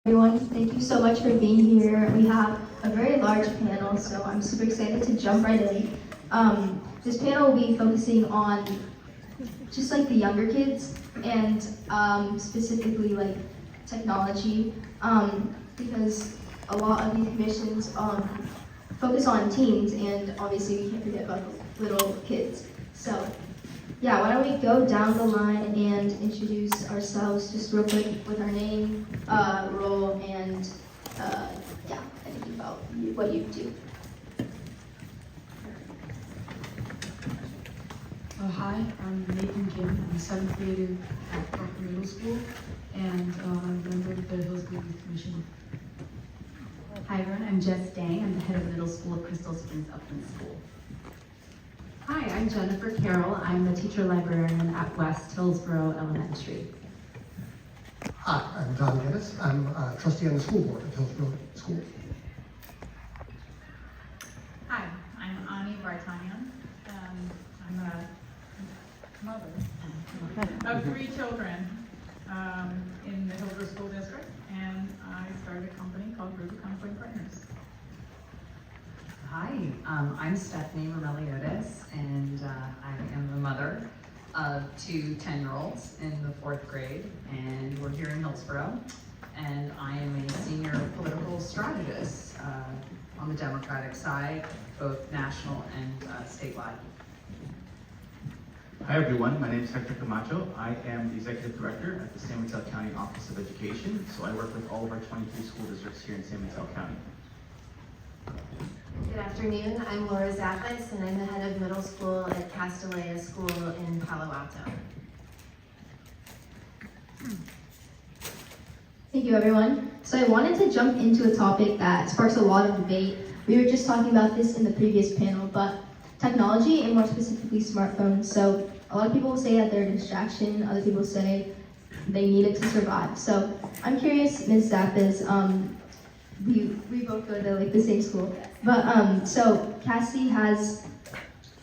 Everyone, thank you so much for being here. We have a very large panel, so I'm super excited to jump right in. This panel will be focusing on just like the younger kids and specifically like technology, because a lot of these commissions focus on teens, and obviously we can't forget about the little kids. So yeah, why don't we go down the line and introduce ourselves just real quick with our name, role, and yeah, anything about what you do. Oh, hi, I'm Nathan Kim. I'm a 7th grader at Crocker Middle School, and I'm a member of the Hillsborough Youth Commission. Hi everyone, I'm Jess Dang. I'm the head of middle school at Crystal Springs Uplands School. Hi, I'm Jennifer Carroll. I'm the teacher librarian at West Hillsborough Elementary. Hi, I'm John Geddis. I'm a trustee on the school board at Hillsborough School. Hi, I'm Ani Vartanian. I'm a mother of 3 children in the Hillsborough School District, and I started a company called Rubicon Partners. Hi, I'm Stefanie Roumeliotes, and I am the mother of 2 10-year-olds in the 4th grade, and we're here in Hillsborough, and I am a senior political strategist on the Democratic side, both national and statewide. Hi everyone, my name is Hector Camacho. I am the Executive Director at the San Mateo County Office of Education, so I work with all of our 23 school districts here in San Mateo County. Good afternoon, I'm Laura Zappas, and I'm the head of middle school at Castilleja School in Palo Alto. Thank you, everyone. So I wanted to jump into a topic that sparks a lot of debate. We were just talking about this in the previous panel, but technology and more specifically smartphones. So a lot of people say that they're a distraction, other people say they need it to survive. So I'm curious, Ms. Zappas, we both go to like the same school, but so Cassie has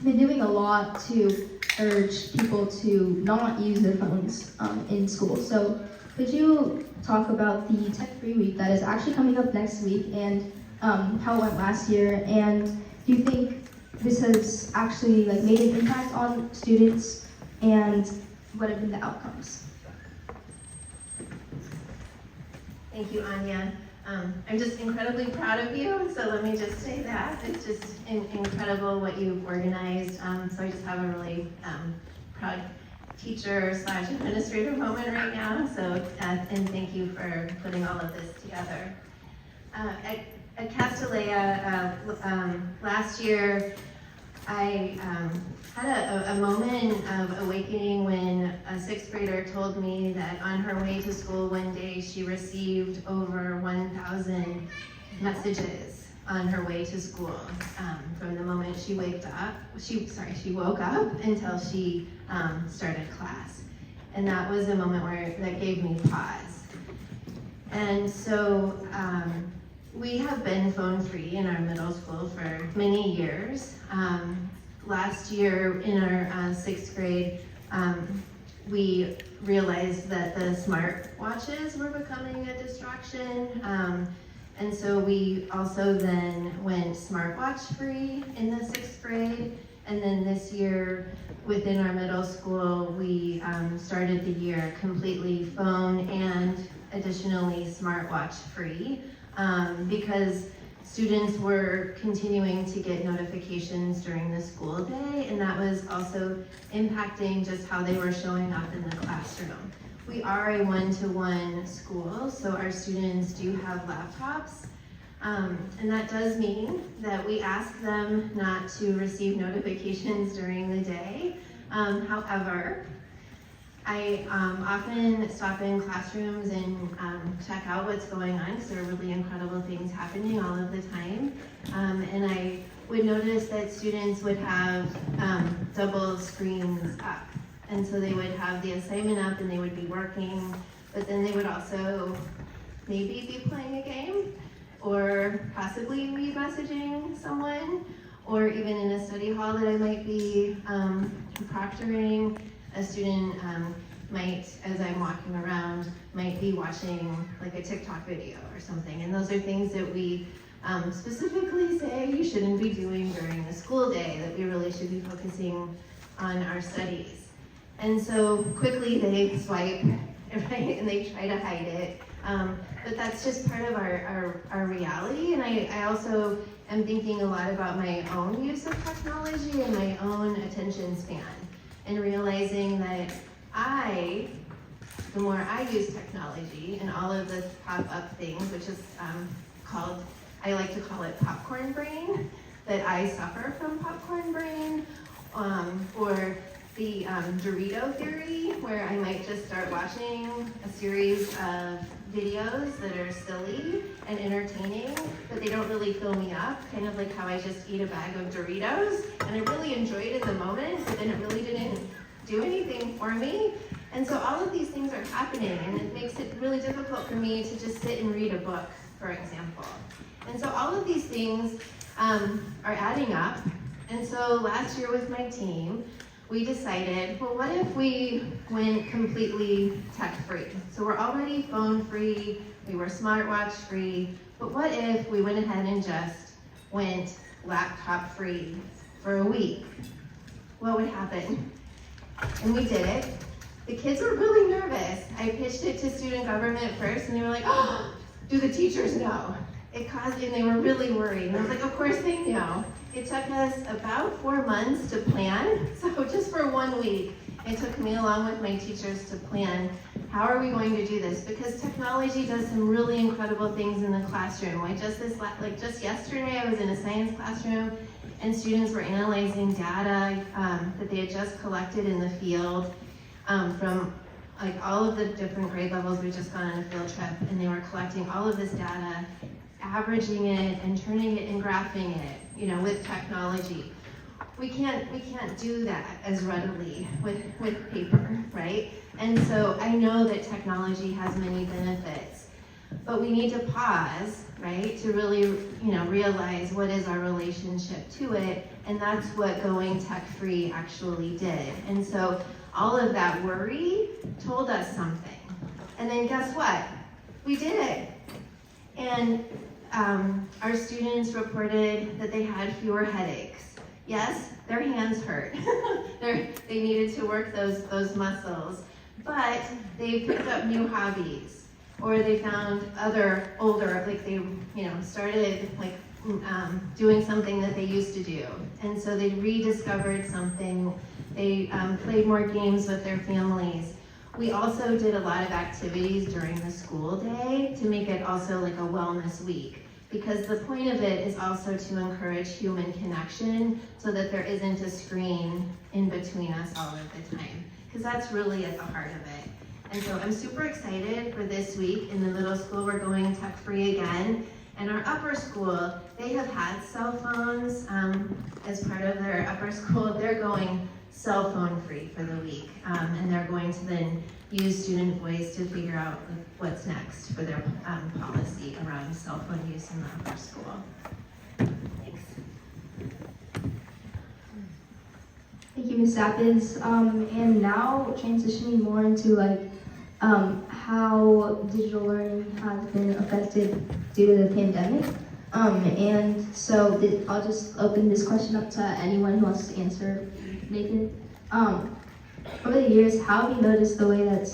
been doing a lot to urge people to not use their phones in school. So could you talk about the Tech-Free Week that is actually coming up next week, and how it went last year, and do you think this has actually like made an impact on students, and what have been the outcomes? Thank you, Anya. I'm just incredibly proud of you, so let me just say that. It's just incredible what you've organized, so I just have a really proud teacher/administrator moment right now, so and thank you for putting all of this together. At Castilleja, last year, I had a moment of awakening when a 6th grader told me that on her way to school one day she received over 1,000 messages on her way to school from the moment she woke up until she started class. And that was a moment that gave me pause. And so we have been phone free in our middle school for many years. Last year in our 6th grade, we realized that the smart watches were becoming a distraction. And so we also then went smartwatch free in the 6th grade. And then this year within our middle school, we started the year completely phone and additionally smartwatch free, because students were continuing to get notifications during the school day, and that was also impacting just how they were showing up in the classroom. We are a one-to-one school, so our students do have laptops, and that does mean that we ask them not to receive notifications during the day. However, I often stop in classrooms and check out what's going on, because there are really incredible things happening all of the time. And I would notice that students would have double screens up. And so they would have the assignment up and they would be working, but then they would also maybe be playing a game, or possibly be messaging someone, or even in a study hall that I might be proctoring. A student might, as I'm walking around, might be watching like a TikTok video or something. And those are things that we specifically say you shouldn't be doing during the school day, that we really should be focusing on our studies. And so quickly they swipe, right, and they try to hide it. But that's just part of our reality. And I also am thinking a lot about my own use of technology and my own attention span, and realizing that the more I use technology and all of the pop-up things, which is called, I like to call it popcorn brain, that I suffer from popcorn brain, or the Dorito theory, where I might just start watching a series of videos that are silly and entertaining, but they don't really fill me up, kind of like how I just eat a bag of Doritos, and I really enjoyed it in the moment, but then it really didn't do anything for me. And so all of these things are happening, and it makes it really difficult for me to just sit and read a book, for example. And so all of these things are adding up. And so last year with my team, we decided, well, what if we went completely tech-free? So we're already phone-free, we were smartwatch-free, but what if we went ahead and just went laptop-free for a week? What would happen? And we did it. The kids were really nervous. I pitched it to student government first, and they were like, oh, do the teachers know? And they were really worried. And I was like, of course they know. It took us about 4 months to plan. So just for 1 week, it took me along with my teachers to plan, how are we going to do this? Because technology does some really incredible things in the classroom. Just yesterday, I was in a science classroom, and students were analyzing data that they had just collected in the field from like all of the different grade levels. We'd just gone on a field trip, and they were collecting all of this data, averaging it and turning it and graphing it, with technology. We can't do that as readily with paper, right? And so I know that technology has many benefits, but we need to pause, right, to really, realize what is our relationship to it, and that's what going tech-free actually did. And so all of that worry told us something. And then guess what? We did it. And our students reported that they had fewer headaches. Yes, their hands hurt. They needed to work those muscles, but they picked up new hobbies, or they found other older, like they, started like doing something that they used to do, and so they rediscovered something. They played more games with their families. We also did a lot of activities during the school day to make it also like a wellness week, because the point of it is also to encourage human connection so that there isn't a screen in between us all of the time, because that's really at the heart of it. And so I'm super excited for this week. In the middle school, we're going tech-free again. And our upper school, they have had cell phones as part of their upper school. They're going cell phone free for the week. And they're going to then use student voice to figure out what's next for their policy around cell phone use in the upper school. Thanks. Thank you, Ms. Zappas. And now transitioning more into how digital learning has been affected due to the pandemic. And so I'll just open this question up to anyone who wants to answer. Nathan, over the years, how have you noticed the way that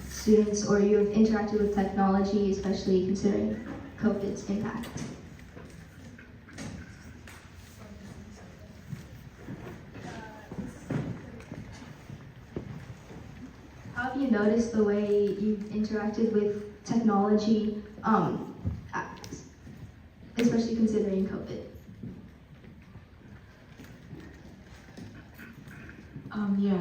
students or you have interacted with technology, especially considering COVID's impact? How have you noticed the way you've interacted with technology, especially considering COVID?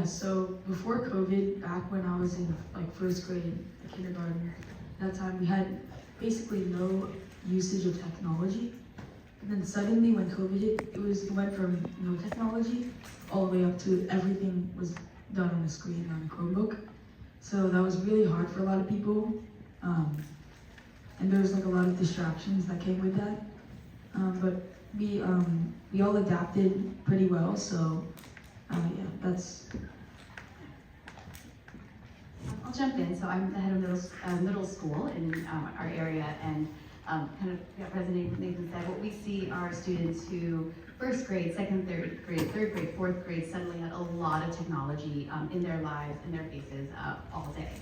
So before COVID, back when I was in first grade, kindergarten, that time we had basically no usage of technology. And then suddenly when COVID hit, it went from no technology all the way up to everything was done on a screen on a Chromebook. So that was really hard for a lot of people. And there was a lot of distractions that came with that. But we all adapted pretty well, so yeah, that's... I'll jump in. So I'm the head of middle school in our area, and kind of resonating with Nathan said, what we see are students who first grade, second, third grade, fourth grade suddenly had a lot of technology in their lives, in their faces all day.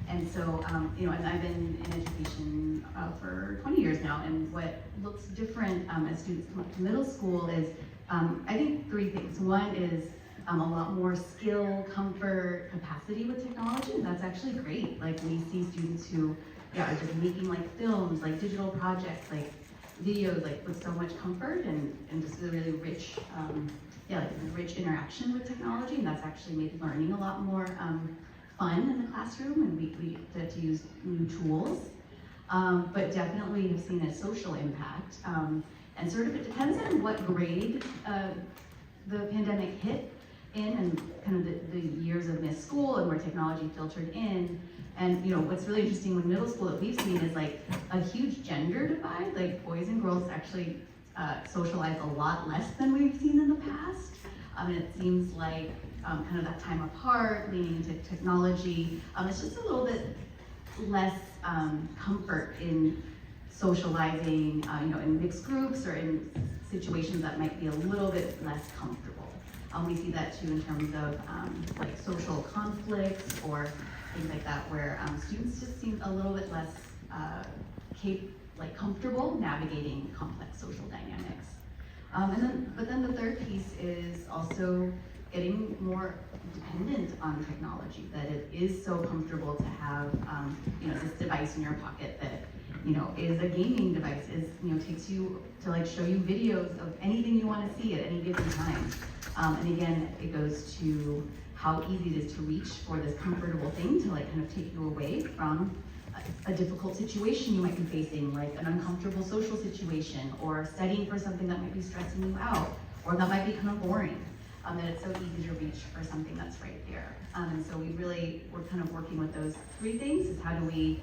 And so, you know, and I've been in education for 20 years now, and what looks different as students come up to middle school is, I think, three things. One is a lot more skill, comfort, capacity with technology, and that's actually great. Like, we see students who are just making like films, like digital projects, like videos, like with so much comfort and just a really rich, like rich interaction with technology, and that's actually made learning a lot more fun in the classroom, and we get to use new tools. But definitely have seen a social impact, and sort of it depends on what grade the pandemic hit in, and kind of the years of missed school and where technology filtered in. And you know, what's really interesting with middle school that we've seen is like a huge gender divide. Like, boys and girls actually socialize a lot less than we've seen in the past. And it seems like kind of that time apart, leaning into technology, it's just a little bit less comfort in socializing, you know, in mixed groups or in situations that might be a little bit less comfortable. We see that too in terms of like social conflicts or things like that, where students just seem a little bit less comfortable navigating complex social dynamics. But then the third piece is also getting more dependent on technology, that it is so comfortable to have you know, this device in your pocket that, you know, is a gaming device, is, you know, takes you to like show you videos of anything you want to see at any given time. And again, it goes to how easy it is to reach for this comfortable thing to like kind of take you away from a difficult situation you might be facing, like an uncomfortable social situation, or studying for something that might be stressing you out, or that might be kind of boring. That it's so easy to reach for something that's right there. And so we're kind of working with those three things, is how do we,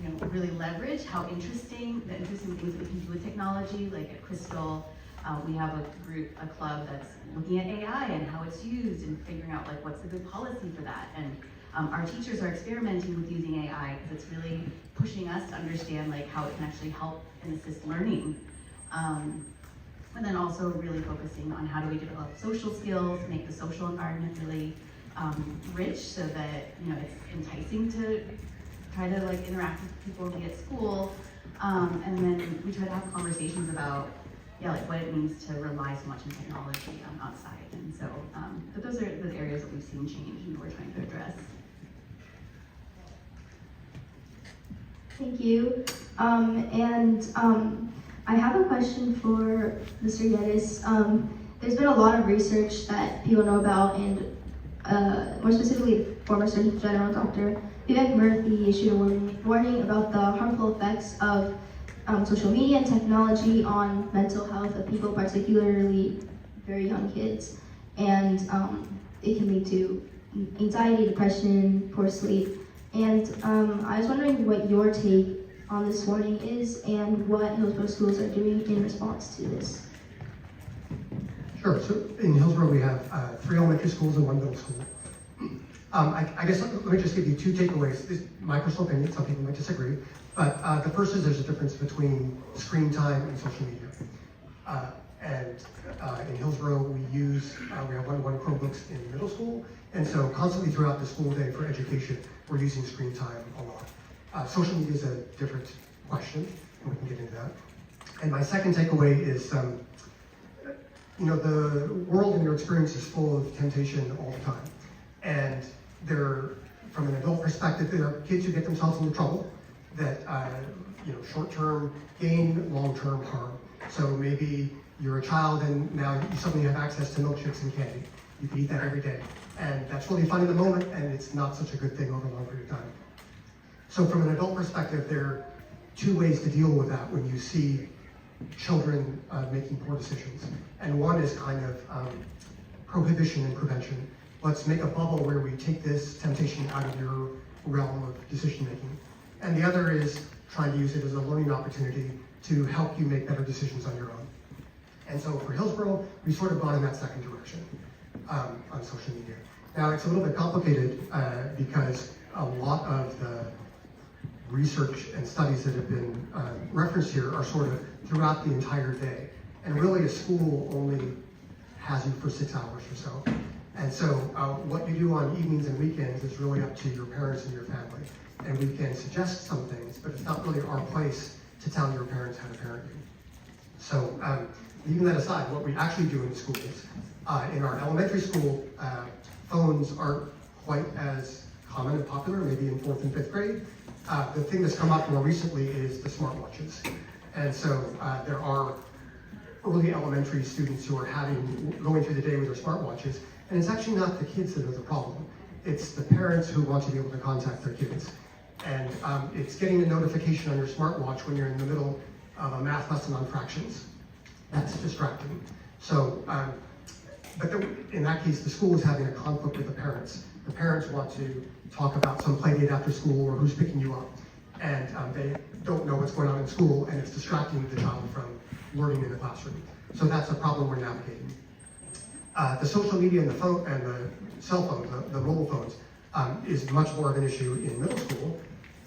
you know, really leverage the interesting things that we can do with technology. Like at Crystal, we have a club that's looking at AI and how it's used and figuring out like what's a good policy for that. And our teachers are experimenting with using AI because it's really pushing us to understand like how it can actually help and assist learning. And then also really focusing on how do we develop social skills, make the social environment really rich, so that, you know, it's enticing to try to like interact with people and be at school. And then we try to have conversations about, like what it means to rely so much on technology outside. And so, but those are the areas that we've seen change and we're trying to address. Thank you. I have a question for Mr. Geddis. There's been a lot of research that people know about, and more specifically, former Surgeon General Dr. Vivek Murthy issued a warning about the harmful effects of social media and technology on mental health of people, particularly very young kids. And it can lead to anxiety, depression, poor sleep. And I was wondering what your take on this warning is and what Hillsborough schools are doing in response to this. Sure. So in Hillsborough, we have 3 elementary schools and 1 middle school. I guess let me just give you 2 takeaways. This is my personal opinion. Some people might disagree. But the first is there's a difference between screen time and social media. In Hillsborough, we have one Chromebooks in middle school. And so constantly throughout the school day for education, we're using screen time a lot. Social media is a different question, and we can get into that. And my second takeaway is, you know, the world and your experience is full of temptation all the time. And from an adult perspective, there are kids who get themselves into trouble that, you know, short-term gain, long-term harm. So maybe you're a child and now you suddenly have access to milkshakes and candy. You can eat that every day. And that's really fun in the moment, and it's not such a good thing over a long period of time. So from an adult perspective, there are 2 ways to deal with that when you see children making poor decisions. And one is kind of prohibition and prevention. Let's make a bubble where we take this temptation out of your realm of decision making. And the other is trying to use it as a learning opportunity to help you make better decisions on your own. And so for Hillsborough, we've sort of gone in that second direction on social media. Now it's a little bit complicated because a lot of the research and studies that have been referenced here are sort of throughout the entire day. And really a school only has you for 6 hours or so. And so what you do on evenings and weekends is really up to your parents and your family. And we can suggest some things, but it's not really our place to tell your parents how to parent you. So leaving that aside, what we actually do in schools, in our elementary school, phones aren't quite as common and popular, maybe in 4th and 5th grade. The thing that's come up more recently is the smartwatches. And so there are early elementary students who are going through the day with their smartwatches, and it's actually not the kids that are the problem. It's the parents who want to be able to contact their kids. And it's getting a notification on your smartwatch when you're in the middle of a math lesson on fractions. That's distracting. So, in that case, the school is having a conflict with the parents. The parents want to talk about some play date after school or who's picking you up. And they don't know what's going on in school, and it's distracting the child from learning in the classroom. So that's a problem we're navigating. The social media and the phone and the cell phones, the mobile phones, is much more of an issue in middle school.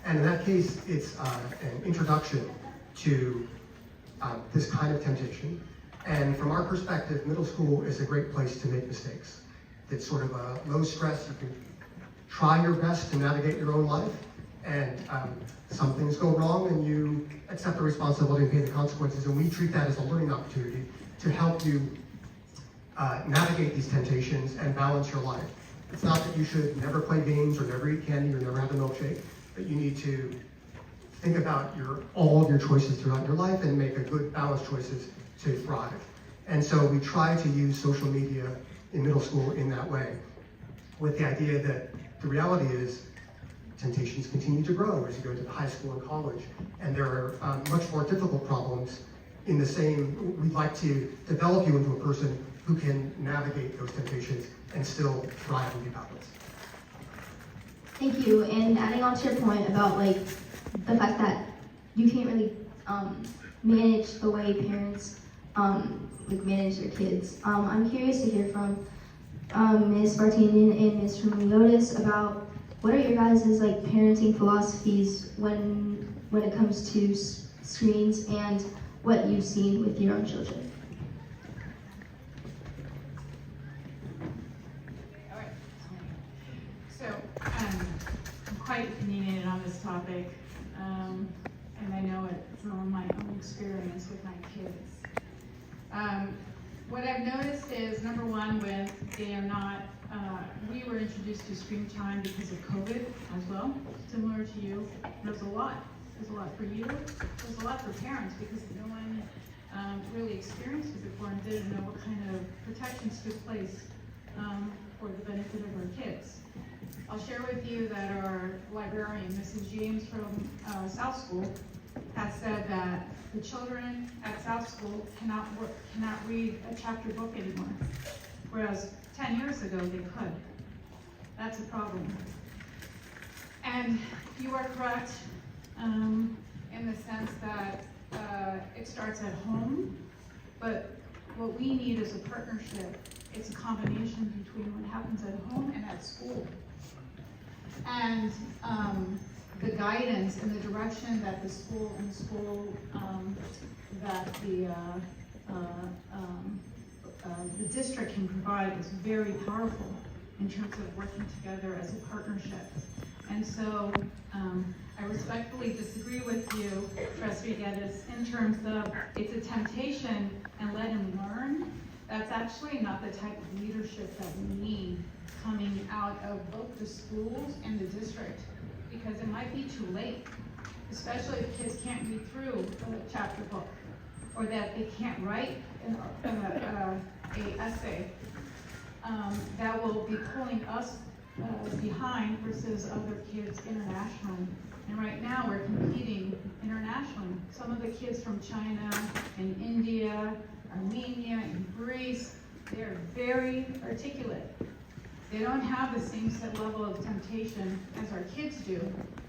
And in that case, it's an introduction to this kind of temptation. And from our perspective, middle school is a great place to make mistakes. It's sort of a low stress. You can try your best to navigate your own life, and some things go wrong and you accept the responsibility and pay the consequences, and we treat that as a learning opportunity to help you navigate these temptations and balance your life. It's not that you should never play games or never eat candy or never have a milkshake, but you need to think about all of your choices throughout your life and make a good balanced choices to thrive. And so we try to use social media in middle school in that way, with the idea that the reality is temptations continue to grow as you go to the high school and college, and there are much more difficult problems in the same. We'd like to develop you into a person who can navigate those temptations and still thrive and be balanced. Thank you. And adding on to your point about like the fact that you can't really manage the way parents like manage their kids. I'm curious to hear from Ms. Vartanian and Ms. Roumeliotes about what are your guys' like parenting philosophies when it comes to screens and what you've seen with your own children. All right. So I'm quite opinionated on this topic, and I know it's from my own experience with my kids. What I've noticed is, number one, when they are not, we were introduced to screen time because of COVID as well, similar to you. There's a lot. There's a lot for you. There's a lot for parents because no one really experienced it before and didn't know what kind of protections took place for the benefit of our kids. I'll share with you that our librarian, Mrs. James from South School, has said that the children at South School cannot read a chapter book anymore, whereas 10 years ago they could. That's a problem. And you are correct in the sense that it starts at home, but what we need is a partnership. It's a combination between what happens at home and at school. And the guidance and the direction that the school that the district can provide is very powerful in terms of working together as a partnership. And so I respectfully disagree with you, Trustee Geddis, in terms of it's a temptation and let him learn. That's actually not the type of leadership that we need coming out of both the schools and the district, because it might be too late, especially if kids can't read through a chapter book, or that they can't write a essay. That will be pulling us behind versus other kids internationally. And right now we're competing internationally. Some of the kids from China and India, Armenia and Greece, they're very articulate. They don't have the same set level of temptation as our kids do.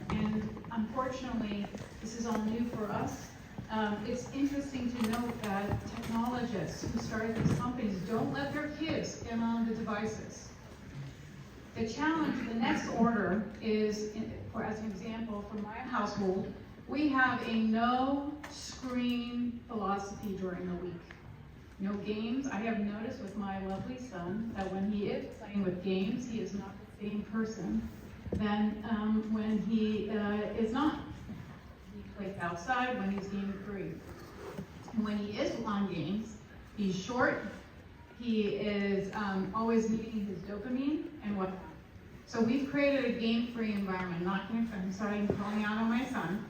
And unfortunately, this is all new for us. It's interesting to note that technologists who started these companies don't let their kids get on the devices. The challenge, the next order is, for as an example, for my household, we have a no screen philosophy during the week. No games. I have noticed with my lovely son that when he is playing with games, he is not the same person than when he is not. He plays outside when he's game free. And when he is on games, he's short, he is always needing his dopamine and what. So we've created a game-free environment. I'm sorry I'm calling out on my son,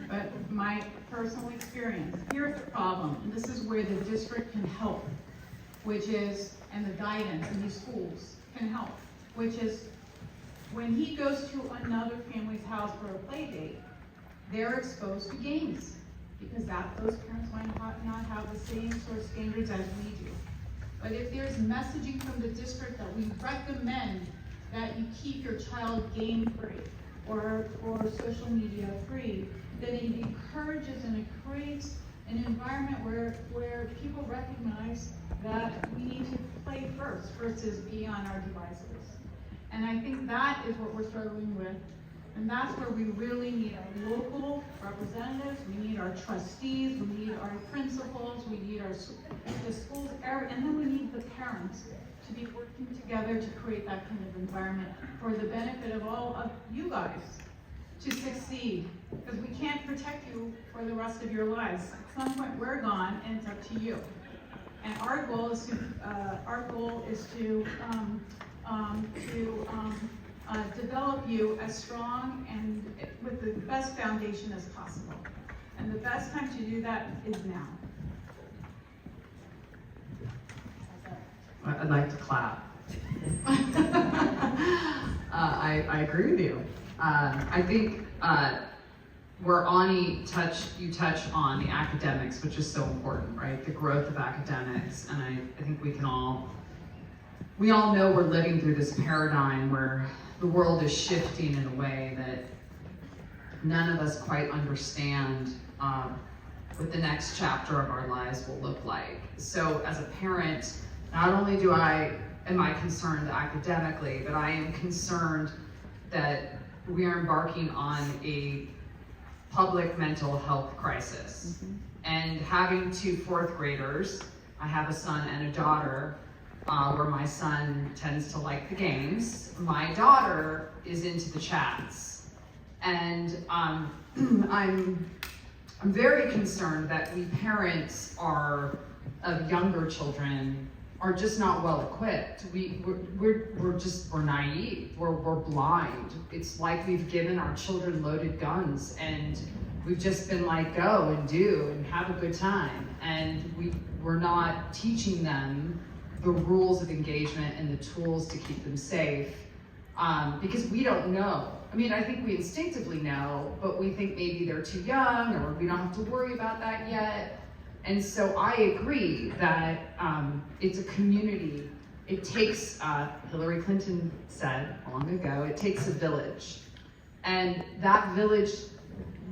but my personal experience. Here's the problem, and this is where the district can help, which is, and the guidance in these schools can help, which is when he goes to another family's house for a play date, they're exposed to games because those parents might not have the same sort of standards as we do. But if there's messaging from the district that we recommend that you keep your child game free or social media free, then it encourages and it creates an environment where people recognize that we need to play first versus be on our devices. And I think that is what we're struggling with. And that's where we really need our local representatives, we need our trustees, we need our principals, we need the schools, and then we need the parents to be working together to create that kind of environment for the benefit of all of you guys to succeed. Because we can't protect you for the rest of your lives. At some point we're gone and it's up to you. And our goal is to develop you as strong and with the best foundation as possible. And the best time to do that is now. I'd like to clap. I agree with you. I think where Ani you touch on the academics, which is so important, right? The growth of academics, and I think we all know we're living through this paradigm where the world is shifting in a way that none of us quite understand what the next chapter of our lives will look like. So as a parent, not only am I concerned academically, but I am concerned that we are embarking on a public mental health crisis. Mm-hmm. And having two fourth graders, I have a son and a daughter, where my son tends to like the games. My daughter is into the chats. And I'm very concerned that we parents of younger children are just not well equipped. We're naive, we're blind. It's like we've given our children loaded guns and we've just been like, go and do and have a good time. And we're not teaching them the rules of engagement and the tools to keep them safe, because we don't know. I mean, I think we instinctively know, but we think maybe they're too young or we don't have to worry about that yet. And so I agree that it's a community. It takes, Hillary Clinton said long ago, it takes a village. And that village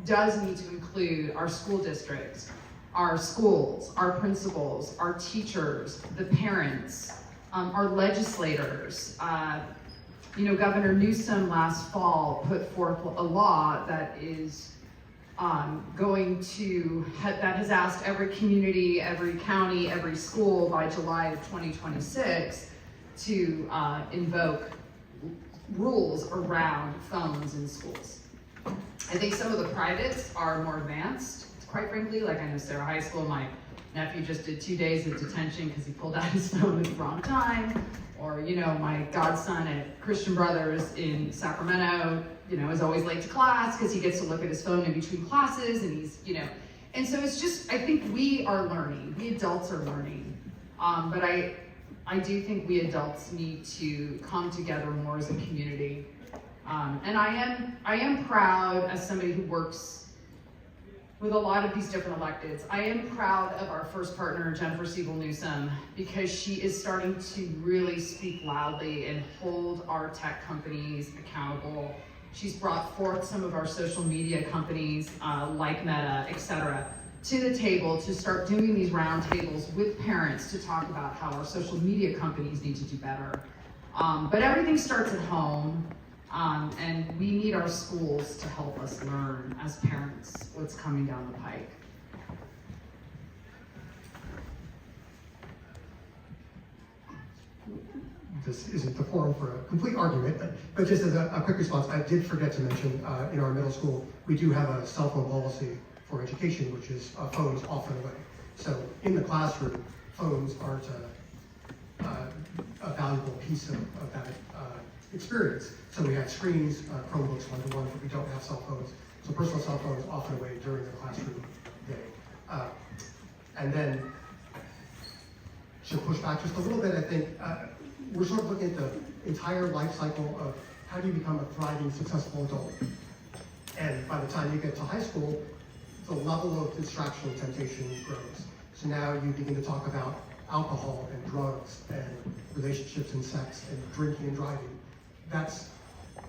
does need to include our school districts, our schools, our principals, our teachers, the parents, our legislators. Governor Newsom last fall put forth a law that is that has asked every community, every county, every school by July of 2026 to invoke rules around phones in schools. I think some of the privates are more advanced, quite frankly. Like I know Sarah High School, my nephew just did 2 days of detention because he pulled out his phone at the wrong time. Or, my godson at Christian Brothers in Sacramento, is always late to class because he gets to look at his phone in between classes and he's, And so it's just, I think we are learning, we adults are learning. But I do think we adults need to come together more as a community. And I am proud as somebody who works with a lot of these different electeds. I am proud of our first partner, Jennifer Siebel Newsom, because she is starting to really speak loudly and hold our tech companies accountable. She's brought forth some of our social media companies, like Meta, et cetera, to the table to start doing these roundtables with parents to talk about how our social media companies need to do better. But everything starts at home, and we need our schools to help us learn as parents what's coming down the pike. This isn't the forum for a complete argument, but just as a quick response, I did forget to mention in our middle school, we do have a cell phone policy for education, which is phones off and away. So in the classroom, phones aren't a valuable piece of that experience. So we have screens, Chromebooks one-to-one, but we don't have cell phones. So personal cell phones off and away during the classroom day. And then, to push back just a little bit, I think we're sort of looking at the entire life cycle of how do you become a thriving, successful adult. And by the time you get to high school, the level of distraction and temptation grows. So now you begin to talk about alcohol and drugs and relationships and sex and drinking and driving. That's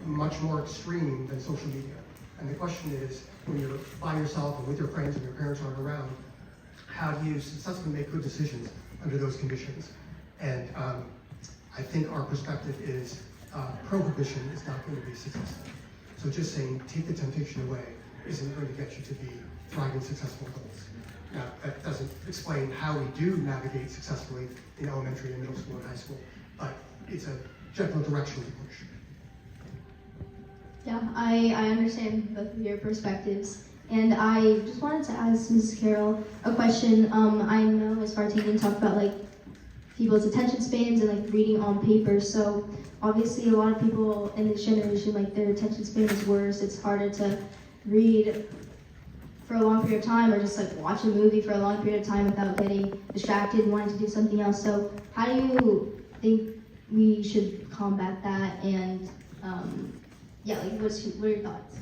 much more extreme than social media. And the question is, when you're by yourself and with your friends and your parents aren't around, how do you successfully make good decisions under those conditions? And I think our perspective is prohibition is not going to be successful. So just saying, take the temptation away isn't going to get you to be thriving, successful adults. Now, that doesn't explain how we do navigate successfully in elementary and middle school and high school, but it's a general direction to push. Yeah, I understand both of your perspectives. And I just wanted to ask Mrs. Carroll a question. I know Ms. Vartanian talked about like people's attention spans and like reading on paper. So obviously a lot of people in this generation, like their attention span is worse. It's harder to read for a long period of time or just like watch a movie for a long period of time without getting distracted and wanting to do something else. So how do you think we should combat that? And yeah, like what are your thoughts?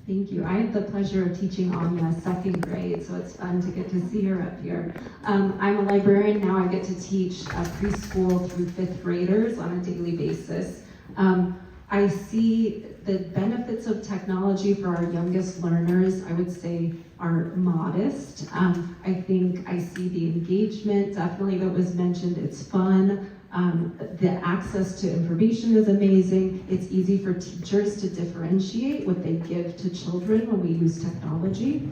Thank you. I had the pleasure of teaching Anya second grade, so it's fun to get to see her up here. I'm a librarian now. I get to teach preschool through fifth graders on a daily basis. I see the benefits of technology for our youngest learners, I would say, are modest. I think I see the engagement, definitely that was mentioned, it's fun. The access to information is amazing. It's easy for teachers to differentiate what they give to children when we use technology.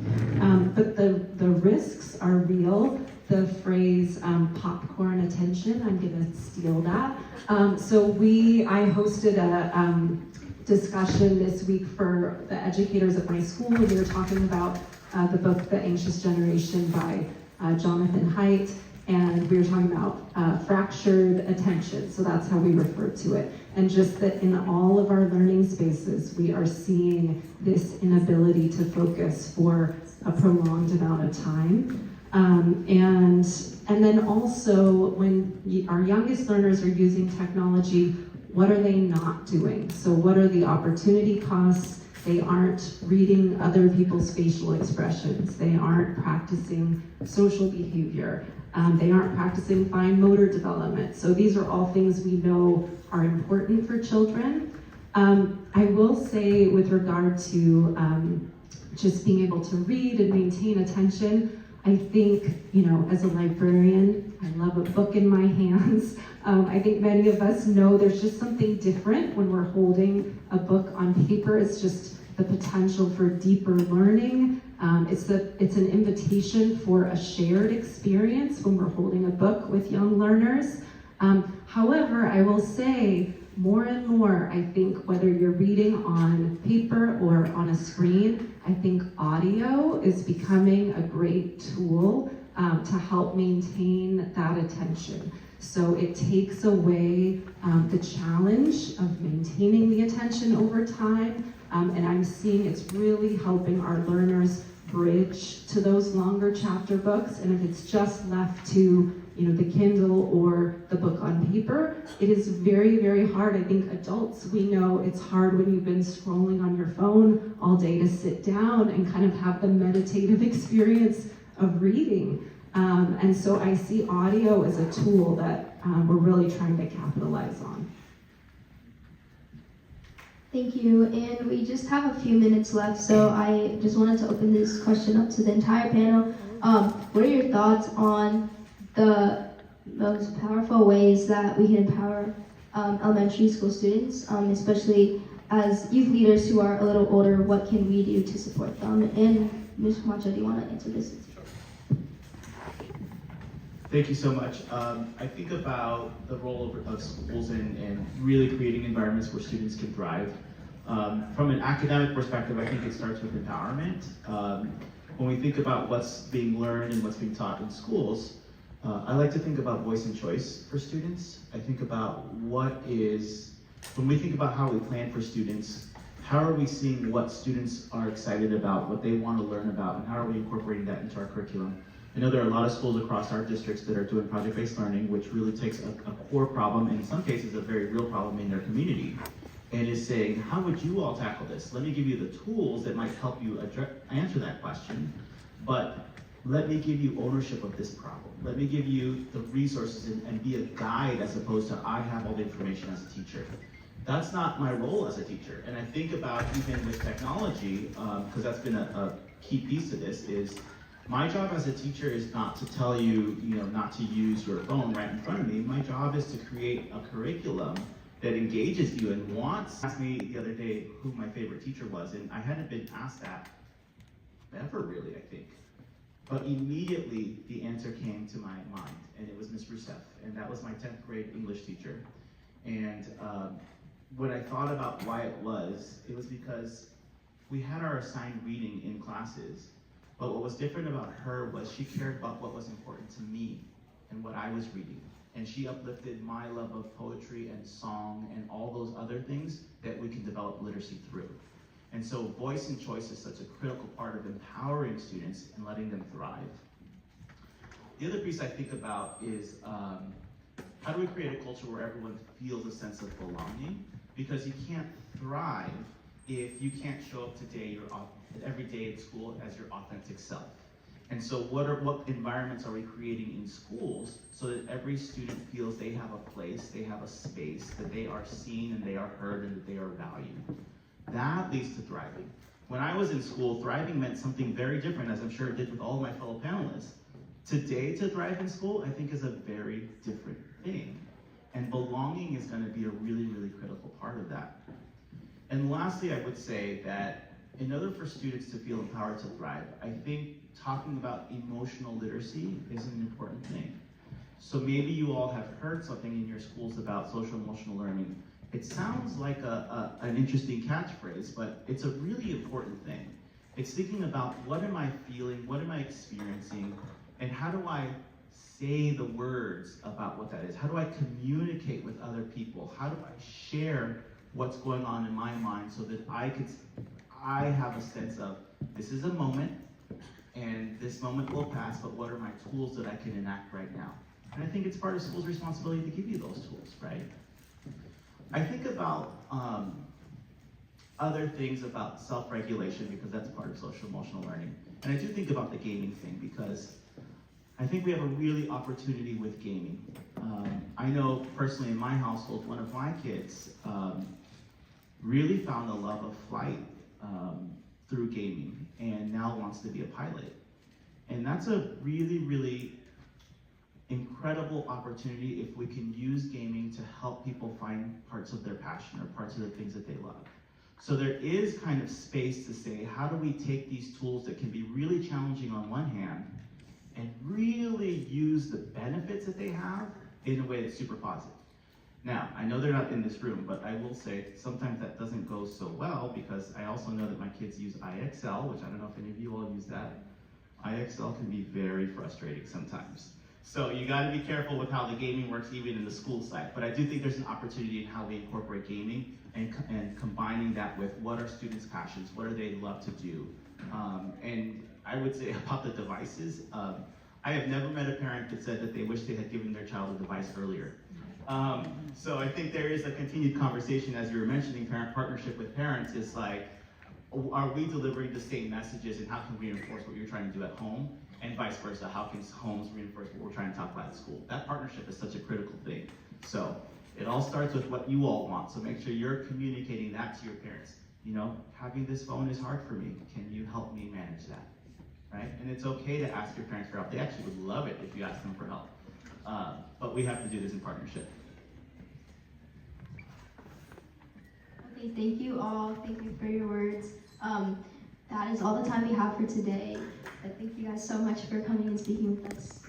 But the risks are real. The phrase popcorn attention, I'm gonna steal that. I hosted a discussion this week for the educators at my school. We were talking about the book, The Anxious Generation by Jonathan Haidt. And we were talking about fractured attention, so that's how we refer to it. And just that in all of our learning spaces, we are seeing this inability to focus for a prolonged amount of time. And then also, when our youngest learners are using technology, what are they not doing? So what are the opportunity costs? They aren't reading other people's facial expressions. They aren't practicing social behavior. They aren't practicing fine motor development. So these are all things we know are important for children. I will say with regard to just being able to read and maintain attention, I think, as a librarian, I love a book in my hands. I think many of us know there's just something different when we're holding a book on paper. It's just the potential for deeper learning. It's an invitation for a shared experience when we're holding a book with young learners. However, I will say more and more, I think whether you're reading on paper or on a screen, I think audio is becoming a great tool to help maintain that attention. So it takes away the challenge of maintaining the attention over time. And I'm seeing it's really helping our learners bridge to those longer chapter books. And if it's just left to the Kindle or the book on paper, it is very, very hard. I think adults, we know it's hard when you've been scrolling on your phone all day to sit down and kind of have the meditative experience of reading. And so I see audio as a tool that we're really trying to capitalize on. Thank you, and we just have a few minutes left, so I just wanted to open this question up to the entire panel. What are your thoughts on the most powerful ways that we can empower elementary school students, especially as youth leaders who are a little older. What can we do to support them? And Ms. Camacho, do you want to answer this? Thank you so much. I think about the role of schools in really creating environments where students can thrive. From an academic perspective, I think it starts with empowerment. When we think about what's being learned and what's being taught in schools, I like to think about voice and choice for students. I think about when we think about how we plan for students, how are we seeing what students are excited about, what they want to learn about, and how are we incorporating that into our curriculum? I know there are a lot of schools across our districts that are doing project-based learning, which really takes a core problem, and in some cases a very real problem in their community, and is saying, how would you all tackle this? Let me give you the tools that might help you answer that question, but let me give you ownership of this problem. Let me give you the resources and be a guide as opposed to I have all the information as a teacher. That's not my role as a teacher. And I think about even with technology, because that's been a key piece of this, is my job as a teacher is not to tell you, not to use your phone right in front of me. My job is to create a curriculum that engages you and wants. Asked me the other day who my favorite teacher was, and I hadn't been asked that ever really, I think. But immediately the answer came to my mind, and it was Miss Rousseff, and that was my 10th grade English teacher. And when I thought about why it was because we had our assigned reading in classes, but what was different about her was she cared about what was important to me and what I was reading. And she uplifted my love of poetry and song and all those other things that we can develop literacy through. And so voice and choice is such a critical part of empowering students and letting them thrive. The other piece I think about is how do we create a culture where everyone feels a sense of belonging? Because you can't thrive if you can't show up every day at school as your authentic self. And so what environments are we creating in schools so that every student feels they have a place, they have a space, that they are seen and they are heard and that they are valued? That leads to thriving. When I was in school, thriving meant something very different, as I'm sure it did with all of my fellow panelists. Today, to thrive in school, I think is a very different thing. And belonging is going to be a really, really critical part of that. And lastly, I would say that in order for students to feel empowered to thrive, I think talking about emotional literacy is an important thing. So maybe you all have heard something in your schools about social emotional learning. It sounds like an interesting catchphrase, but it's a really important thing. It's thinking about what am I feeling, what am I experiencing, and how do I say the words about what that is? How do I communicate with other people? How do I share what's going on in my mind so that I have a sense of this is a moment and this moment will pass, but what are my tools that I can enact right now? And I think it's part of school's responsibility to give you those tools, right? I think about other things about self-regulation because that's part of social emotional learning. And I do think about the gaming thing because I think we have a really opportunity with gaming. I know personally in my household, one of my kids really found a love of flight through gaming and now wants to be a pilot. And that's a really, really incredible opportunity if we can use gaming to help people find parts of their passion or parts of the things that they love. So there is kind of space to say, how do we take these tools that can be really challenging on one hand and really use the benefits that they have in a way that's super positive. Now, I know they're not in this room, but I will say sometimes that doesn't go so well because I also know that my kids use IXL, which I don't know if any of you all use that. IXL can be very frustrating sometimes. So you gotta be careful with how the gaming works even in the school side. But I do think there's an opportunity in how we incorporate gaming and combining that with what are students' passions, what do they love to do. And I would say about the devices, I have never met a parent that said that they wish they had given their child a device earlier. So I think there is a continued conversation, as you were mentioning, parent partnership with parents is like, are we delivering the same messages and how can we reinforce what you're trying to do at home? And vice versa, how can homes reinforce what we're trying to talk about at school? That partnership is such a critical thing. So it all starts with what you all want. So make sure you're communicating that to your parents. You know, having this phone is hard for me. Can you help me manage that? Right? And it's okay to ask your parents for help. They actually would love it if you ask them for help. but we have to do this in partnership. Okay, thank you all. Thank you for your words. That is all the time we have for today. But thank you guys so much for coming and speaking with us.